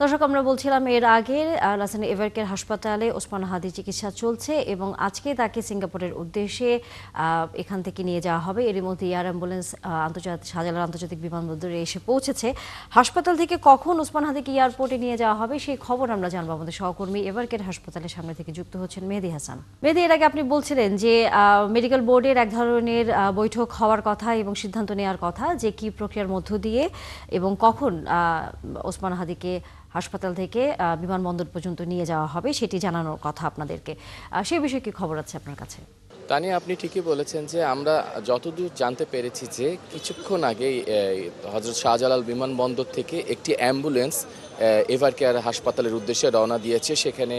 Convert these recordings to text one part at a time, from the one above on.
দর্শক, আমরা বলছিলাম এর আগে রাজধানী এভারকেয়ার হাসপাতালে ওসমান হাদির চিকিৎসা চলছে এবং আজকে তাকে সিঙ্গাপুরের উদ্দেশ্যে এখান থেকে নিয়ে যাওয়া হবে। এর মধ্যে এয়ার অ্যাম্বুলেন্স শাহজালাল আন্তর্জাতিক বিমানবন্দরে এসে পৌঁছেছে। হাসপাতাল থেকে কখন ওসমান হাদিকে এয়ারপোর্টে নিয়ে যাওয়া হবে সেই খবর আমরা জানবো। আমাদের সহকর্মী এভারকেয়ার হাসপাতালের সামনে থেকে যুক্ত হচ্ছেন মেহেদী হাসান। মেহেদী, এর আগে আপনি বলছিলেন যে মেডিকেল বোর্ডের এক ধরনের বৈঠক হওয়ার কথা এবং সিদ্ধান্ত নেওয়ার কথা যে কি প্রক্রিয়ার মধ্য দিয়ে এবং কখন ওসমান হাদিকে হাসপাতাল থেকে বিমানবন্দর পর্যন্ত নিয়ে যাওয়া হবে সেটি জানানোর কথা আপনাদেরকে। সেই বিষয়ে কি খবর আছে আপনার কাছে? তানিয়া, আপনি ঠিকই বলেছেন যে আমরা যতদূর জানতে পেরেছি যে কিছুক্ষণ আগেই হযরত শাহজালাল বিমানবন্দর থেকে একটি অ্যাম্বুলেন্স এভারকেয়ার হাসপাতালের উদ্দেশ্যে রওনা দিয়েছে। সেখানে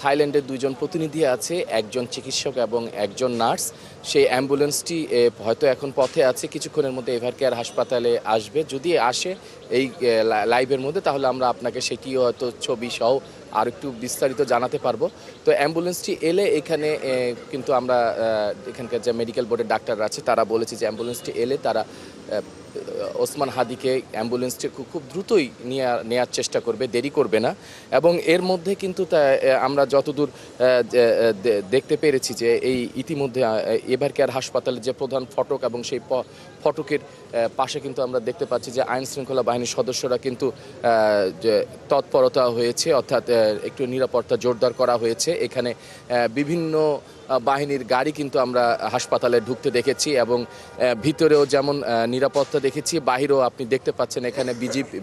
থাইল্যান্ডের দুইজন প্রতিনিধি আছে, একজন চিকিৎসক এবং একজন নার্স। সেই অ্যাম্বুলেন্সটি হয়তো এখন পথে আছে, কিছুক্ষণের মধ্যে এভারকেয়ার হাসপাতালে আসবে। যদি আসে এই লাইভের মধ্যে, তাহলে আমরা আপনাকে সেটিও হয়তো ছবি সহ আর একটু বিস্তারিত জানাতে পারবো। তো অ্যাম্বুলেন্সটি এলে এখানে কিন্তু আমরা এখানকার যে মেডিকেল বোর্ডের ডাক্তাররা আছে তারা বলেছে যে অ্যাম্বুলেন্সটি এলে তারা ওসমান হাদিকে অ্যাম্বুলেন্সটি খুব দ্রুতই নেওয়ার চেষ্টা করবে, দেরি করবে না। এবং এর মধ্যে কিন্তু আমরা যতদূর দেখতে পেরেছি যে এই ইতিমধ্যে এভারকেয়ার হাসপাতালের যে প্রধান ফটক এবং সেই ফটকের পাশে কিন্তু আমরা দেখতে পাচ্ছি যে আইন শৃঙ্খলা বাহিনীর সদস্যরা কিন্তু তৎপরতা হয়েছে, অর্থাৎ একটু নিরাপত্তা জোরদার করা হয়েছে। এখানে বিভিন্ন বাহিনীর গাড়ি কিন্তু আমরা হাসপাতালে ঢুকতে দেখেছি এবং ভিতরেও যেমন নিরাপত্তা দেখেছি, বাহিরেও আপনি দেখতে পাচ্ছেন এখানে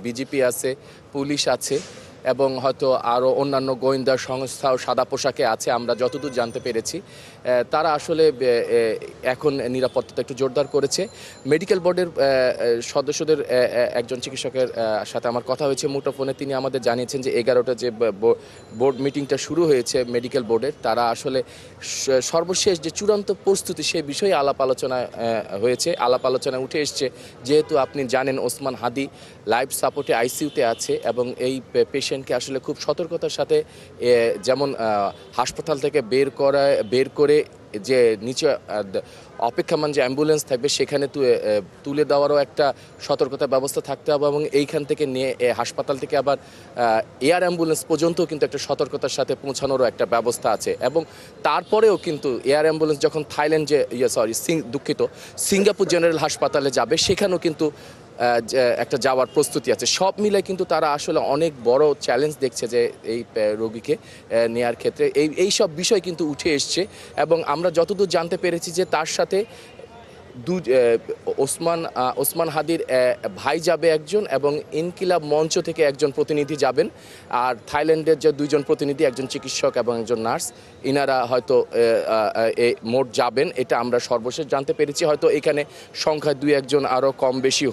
বিজিপি আছে, পুলিশ আছে এবং হয়তো আরও অন্যান্য গোয়েন্দা সংস্থাও সাদা পোশাকে আছে। আমরা যতদূর জানতে পেরেছি তারা আসলে এখন নিরাপত্তাটা একটু জোরদার করেছে। মেডিকেল বোর্ডের সদস্যদের একজন চিকিৎসকের সাথে আমার কথা হয়েছে মুঠোফোনে। তিনি আমাদের জানিয়েছেন যে 11টা যে বোর্ড মিটিংটা শুরু হয়েছে মেডিকেল বোর্ডের, তারা আসলে সর্বশেষ যে চূড়ান্ত প্রস্তুতি সে বিষয়ে আলাপ আলোচনা হয়েছে, আলাপ আলোচনা উঠে এসছে। যেহেতু আপনি জানেন ওসমান হাদি লাইফ সাপোর্টে আইসিইউতে আছে এবং এই পেশেন্টকে আসলে খুব সতর্কতার সাথে যেমন হাসপাতাল থেকে বের করে যে নিচে অপেক্ষমান যে অ্যাম্বুলেন্স থাকবে সেখানে তুলে দেওয়ারও একটা সতর্কতা ব্যবস্থা থাকতে হবে এবং এইখান থেকে নিয়ে হাসপাতাল থেকে আবার এয়ার অ্যাম্বুলেন্স পর্যন্ত কিন্তু একটা সতর্কতার সাথে পৌঁছানোরও একটা ব্যবস্থা আছে। এবং তারপরেও কিন্তু এয়ার অ্যাম্বুলেন্স যখন থাইল্যান্ড সিঙ্গাপুর জেনারেল হাসপাতালে যাবে সেখানেও কিন্তু একটা যাওয়ার প্রস্তুতি আছে। সব মিলে কিন্তু তারা আসলে অনেক বড় চ্যালেঞ্জ দেখছে যে এই রোগীকে নেয়ার ক্ষেত্রে এই সব বিষয় কিন্তু উঠে এসছে। এবং আমরা যতদূর জানতে পেরেছি যে তার সাথে ওসমান হাদির ভাই যাবে একজন এবং ইনকিলাব মঞ্চ থেকে একজন প্রতিনিধি যাবেন। আর থাইল্যান্ডের যে দুইজন প্রতিনিধি, একজন চিকিৎসক এবং একজন নার্স, ইনারা হয়তো মোট যাবেন, এটা আমরা সর্বশেষ জানতে পেরেছি। হয়তো এখানে সংখ্যা 2-1 আরও কম বেশি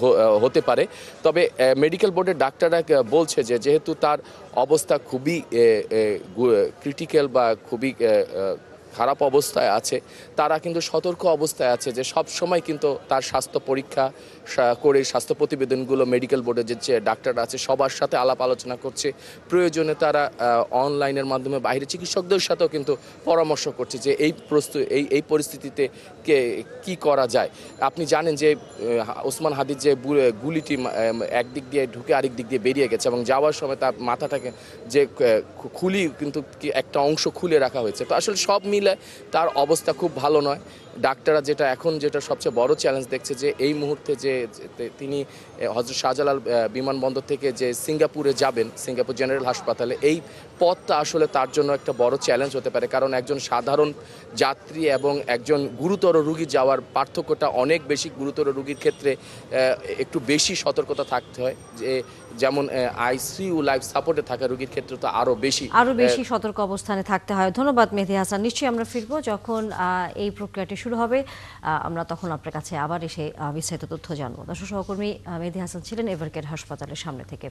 হতে পারে। তবে মেডিকেল বোর্ডের ডাক্তাররা বলছে যে যেহেতু তার অবস্থা খুবই ক্রিটিক্যাল বা খুবই খারাপ অবস্থায় আছে, তারা কিন্তু সতর্ক অবস্থায় আছে যে সব সময় কিন্তু তার স্বাস্থ্য পরীক্ষা করে স্বাস্থ্য প্রতিবেদনগুলো মেডিকেল বোর্ডের যে ডাক্তাররা আছে সবার সাথে আলাপ আলোচনা করছে। প্রয়োজনে তারা অনলাইনের মাধ্যমে বাইরের চিকিৎসকদের সাথেও কিন্তু পরামর্শ করছে যে এই পরিস্থিতিতে কি করা যায়। আপনি জানেন যে ওসমান হাদির যে গুলিটি একদিক দিয়ে ঢুকে আরেক দিক দিয়ে বেরিয়ে গেছে এবং যাওয়ার সময় তার মাথাটাকে যে কিন্তু একটা অংশ খুলে রাখা হয়েছে। তো আসলে সব মিলে তার অবস্থা খুব ভালো নয়। ডাক্তাররা যেটা সবচেয়ে বড় চ্যালেঞ্জ দেখছে যে এই মুহূর্তে যে তিনি হযরত শাহজালাল বিমানবন্দর থেকে যে সিঙ্গাপুরে যাবেন, সিঙ্গাপুর জেনারেল হাসপাতালে, এই পথটা আসলে তার জন্য একটা বড় চ্যালেঞ্জ হতে পারে। কারণ একজন সাধারণ যাত্রী এবং একজন গুরুতর রোগী যাওয়ার পার্থক্যটা অনেক বেশি। গুরুতর রোগীর ক্ষেত্রে একটু বেশি সতর্কতা থাকতে হয়, যেমন আইসিইউ লাইফ সাপোর্টে থাকা রোগীর ক্ষেত্রে তো আরও বেশি সতর্ক অবস্থানে থাকতে হয়। ধন্যবাদ মেহেদী হাসান। নিশ্চয়ই আমরা ফিরবো যখন এই প্রক্রিয়াটি শুরু হবে, আমরা তখন আপনার কাছে আবার এসে বিস্তারিত তথ্য জানবো। দর্শক, সহকর্মী মেহেদী হাসান ছিলেন এভারকেয়ার হাসপাতালের সামনে থেকে।